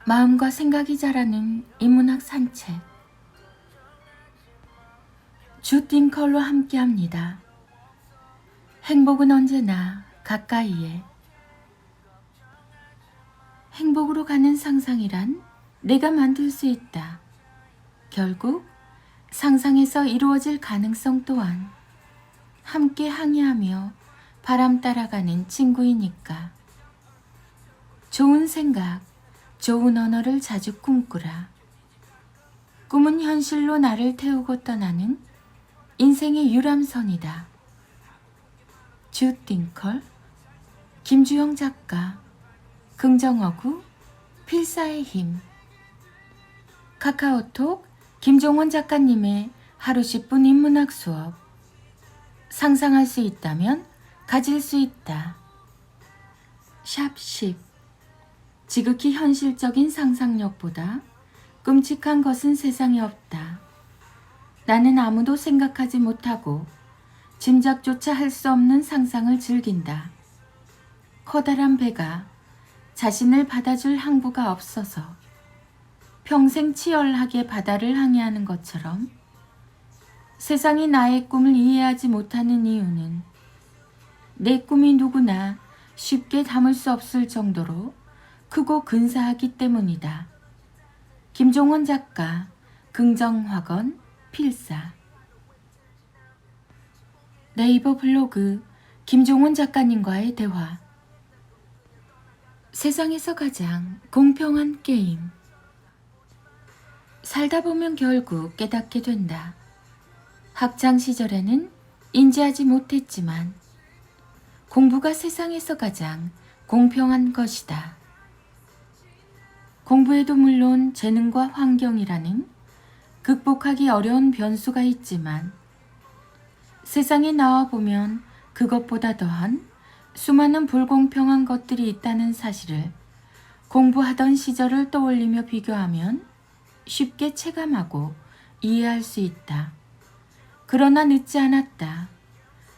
마음과 생각이 자라는 인문학 산책. 주 띵컬로 함께합니다. 행복은 언제나 가까이에. 행복으로 가는 상상이란 내가 만들 수 있다. 결국 상상에서 이루어질 가능성 또한 함께 항해하며 바람 따라가는 친구이니까. 좋은 생각, 좋은 언어를 자주 꿈꾸라. 꿈은 현실로 나를 태우고 떠나는 인생의 유람선이다. 주 띵컬, 김주영 작가, 긍정어구, 필사의 힘. 카카오톡 김종원 작가님의 하루 10분 인문학 수업. 상상할 수 있다면 가질 수 있다. 샵 10. 지극히 현실적인 상상력보다 끔찍한 것은 세상에 없다. 나는 아무도 생각하지 못하고 짐작조차 할 수 없는 상상을 즐긴다. 커다란 배가 자신을 받아줄 항구가 없어서 평생 치열하게 바다를 항해하는 것처럼 세상이 나의 꿈을 이해하지 못하는 이유는 내 꿈이 누구나 쉽게 담을 수 없을 정도로 크고 근사하기 때문이다. 김종원 작가, 긍정확언, 필사. 네이버 블로그 김종원 작가님과의 대화. 세상에서 가장 공평한 게임. 살다 보면 결국 깨닫게 된다. 학창 시절에는 인지하지 못했지만 공부가 세상에서 가장 공평한 것이다. 공부에도 물론 재능과 환경이라는 극복하기 어려운 변수가 있지만 세상에 나와보면 그것보다 더한 수많은 불공평한 것들이 있다는 사실을 공부하던 시절을 떠올리며 비교하면 쉽게 체감하고 이해할 수 있다. 그러나 늦지 않았다.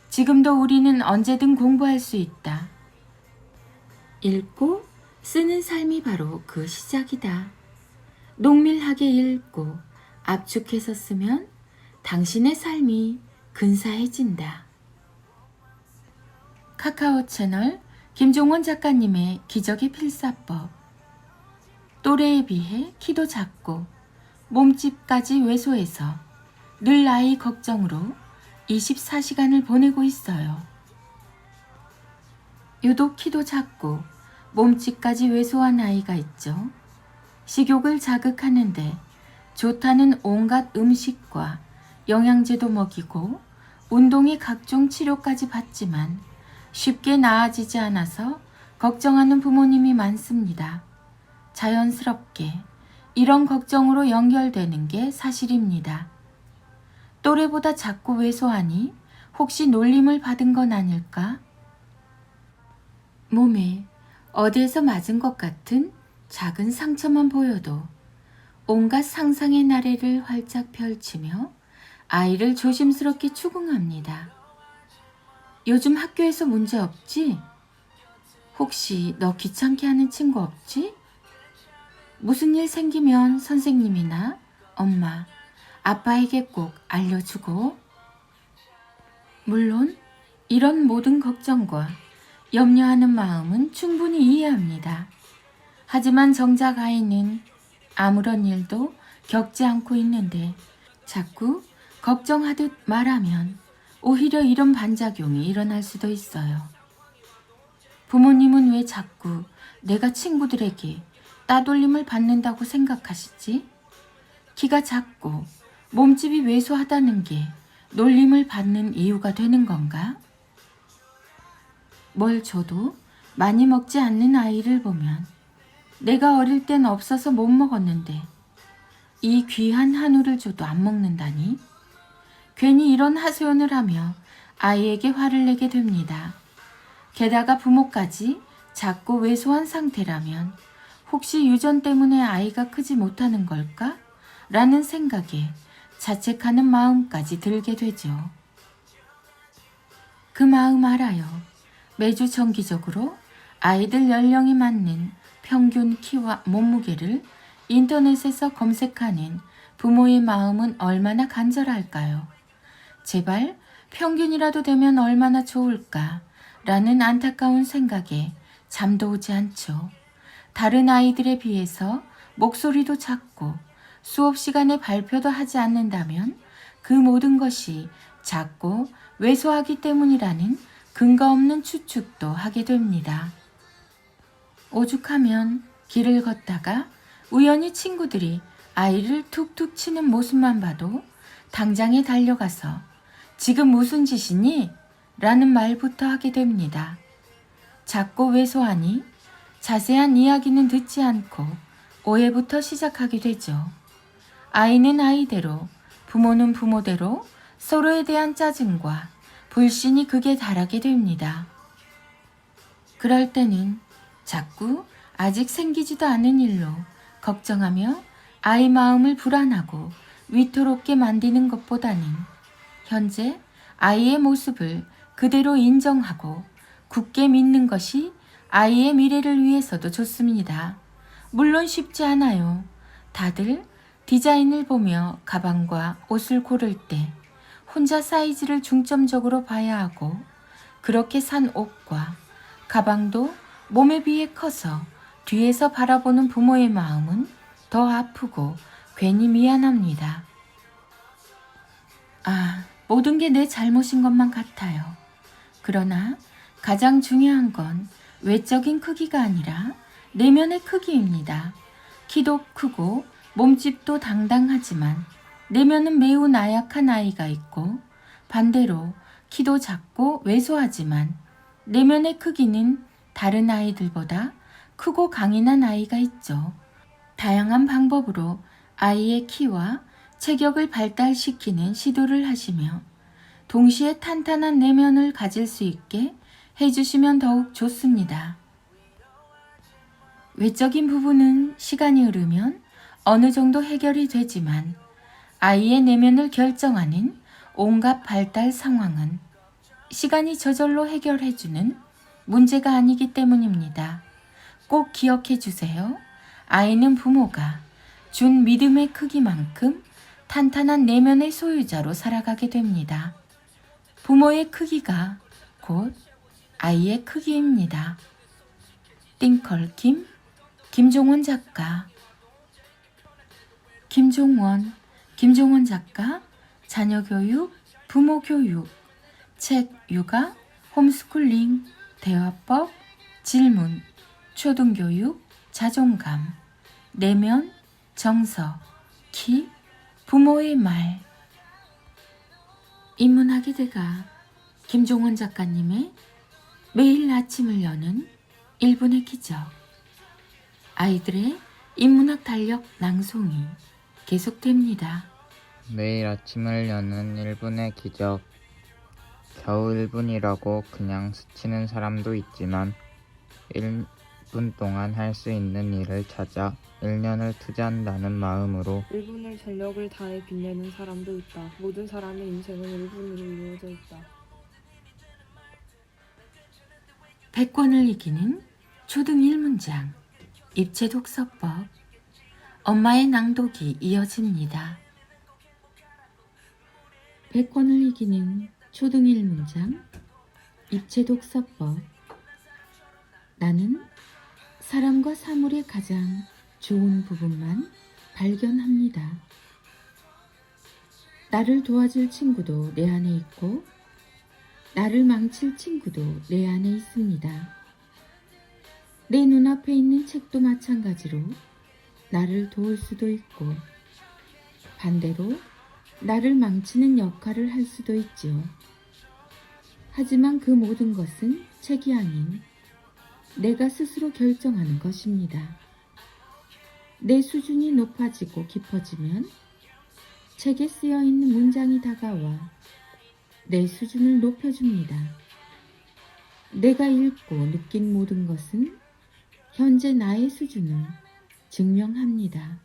지금도 우리는 언제든 공부할 수 있다. 읽고 쓰는 삶이 바로 그 시작이다. 농밀하게 읽고 압축해서 쓰면 당신의 삶이 근사해진다. 카카오 채널 김종원 작가님의 기적의 필사법. 또래에 비해 키도 작고 몸집까지 왜소해서 늘 아이 걱정으로 24시간을 보내고 있어요. 유독 키도 작고 몸집까지 왜소한 아이가 있죠. 식욕을 자극하는데 좋다는 온갖 음식과 영양제도 먹이고 운동의 각종 치료까지 받지만 쉽게 나아지지 않아서 걱정하는 부모님이 많습니다. 자연스럽게 이런 걱정으로 연결되는 게 사실입니다. 또래보다 작고 왜소하니 혹시 놀림을 받은 건 아닐까? 몸에 어디에서 맞은 것 같은 작은 상처만 보여도 온갖 상상의 나래를 활짝 펼치며 아이를 조심스럽게 추궁합니다. 요즘 학교에서 문제 없지? 혹시 너 귀찮게 하는 친구 없지? 무슨 일 생기면 선생님이나 엄마, 아빠에게 꼭 알려주고. 물론 이런 모든 걱정과 염려하는 마음은 충분히 이해합니다. 하지만 정작 아이는 아무런 일도 겪지 않고 있는데 자꾸 걱정하듯 말하면 오히려 이런 반작용이 일어날 수도 있어요. 부모님은 왜 자꾸 내가 친구들에게 따돌림을 받는다고 생각하시지? 키가 작고 몸집이 왜소하다는 게 놀림을 받는 이유가 되는 건가? 뭘 줘도 많이 먹지 않는 아이를 보면 내가 어릴 땐 없어서 못 먹었는데 이 귀한 한우를 줘도 안 먹는다니? 괜히 이런 하소연을 하며 아이에게 화를 내게 됩니다. 게다가 부모까지 작고 왜소한 상태라면 혹시 유전 때문에 아이가 크지 못하는 걸까? 라는 생각에 자책하는 마음까지 들게 되죠. 그 마음 알아요. 매주 정기적으로 아이들 연령에 맞는 평균 키와 몸무게를 인터넷에서 검색하는 부모의 마음은 얼마나 간절할까요? 제발 평균이라도 되면 얼마나 좋을까 라는 안타까운 생각에 잠도 오지 않죠. 다른 아이들에 비해서 목소리도 작고 수업 시간에 발표도 하지 않는다면 그 모든 것이 작고 왜소하기 때문이라는 근거 없는 추측도 하게 됩니다. 오죽하면 길을 걷다가 우연히 친구들이 아이를 툭툭 치는 모습만 봐도 당장에 달려가서 지금 무슨 짓이니? 라는 말부터 하게 됩니다. 작고 왜소하니 자세한 이야기는 듣지 않고 오해부터 시작하게 되죠. 아이는 아이대로, 부모는 부모대로 서로에 대한 짜증과 불신이 극에 달하게 됩니다. 그럴 때는 자꾸 아직 생기지도 않은 일로 걱정하며 아이 마음을 불안하고 위태롭게 만드는 것보다는 현재 아이의 모습을 그대로 인정하고 굳게 믿는 것이 아이의 미래를 위해서도 좋습니다. 물론 쉽지 않아요. 다들 디자인을 보며 가방과 옷을 고를 때 혼자 사이즈를 중점적으로 봐야 하고 그렇게 산 옷과 가방도 몸에 비해 커서 뒤에서 바라보는 부모의 마음은 더 아프고 괜히 미안합니다. 모든 게 내 잘못인 것만 같아요. 그러나 가장 중요한 건 외적인 크기가 아니라 내면의 크기입니다. 키도 크고 몸집도 당당하지만 내면은 매우 나약한 아이가 있고 반대로 키도 작고 왜소하지만 내면의 크기는 다른 아이들보다 크고 강인한 아이가 있죠. 다양한 방법으로 아이의 키와 체격을 발달시키는 시도를 하시며 동시에 탄탄한 내면을 가질 수 있게 해주시면 더욱 좋습니다. 외적인 부분은 시간이 흐르면 어느 정도 해결이 되지만 아이의 내면을 결정하는 온갖 발달 상황은 시간이 저절로 해결해주는 문제가 아니기 때문입니다. 꼭 기억해 주세요. 아이는 부모가 준 믿음의 크기만큼 탄탄한 내면의 소유자로 살아가게 됩니다. 부모의 크기가 곧 아이의 크기입니다. 띵컬킴, 김종원 작가. 김종원 작가, 자녀교육, 부모교육, 책 육아, 홈스쿨링, 대화법, 질문, 초등교육, 자존감, 내면, 정서, 키, 부모의 말. 인문학의 김종원 작가님의 매일 아침을 여는 1분의 기적. 아이들의 인문학 달력 낭송이 계속됩니다. 매일 아침을 여는 1분의 기적. 겨우 1분이라고 그냥 스치는 사람도 있지만 1분 동안 할 수 있는 일을 찾아 1년을 투자한다는 마음으로 1분을 전력을 다해 빛내는 사람도 있다. 모든 사람의 인생은 1분으로 이루어져 있다. 100권을 이기는 초등 1문장 입체 독서법. 엄마의 낭독이 이어집니다. 100권을 이기는 초등 1문장 입체 독서법. 나는 사람과 사물의 가장 좋은 부분만 발견합니다. 나를 도와줄 친구도 내 안에 있고 나를 망칠 친구도 내 안에 있습니다. 내 눈앞에 있는 책도 마찬가지로 나를 도울 수도 있고 반대로 나를 망치는 역할을 할 수도 있지요. 하지만 그 모든 것은 책이 아닌 내가 스스로 결정하는 것입니다. 내 수준이 높아지고 깊어지면 책에 쓰여 있는 문장이 다가와 내 수준을 높여줍니다. 내가 읽고 느낀 모든 것은 현재 나의 수준을 증명합니다.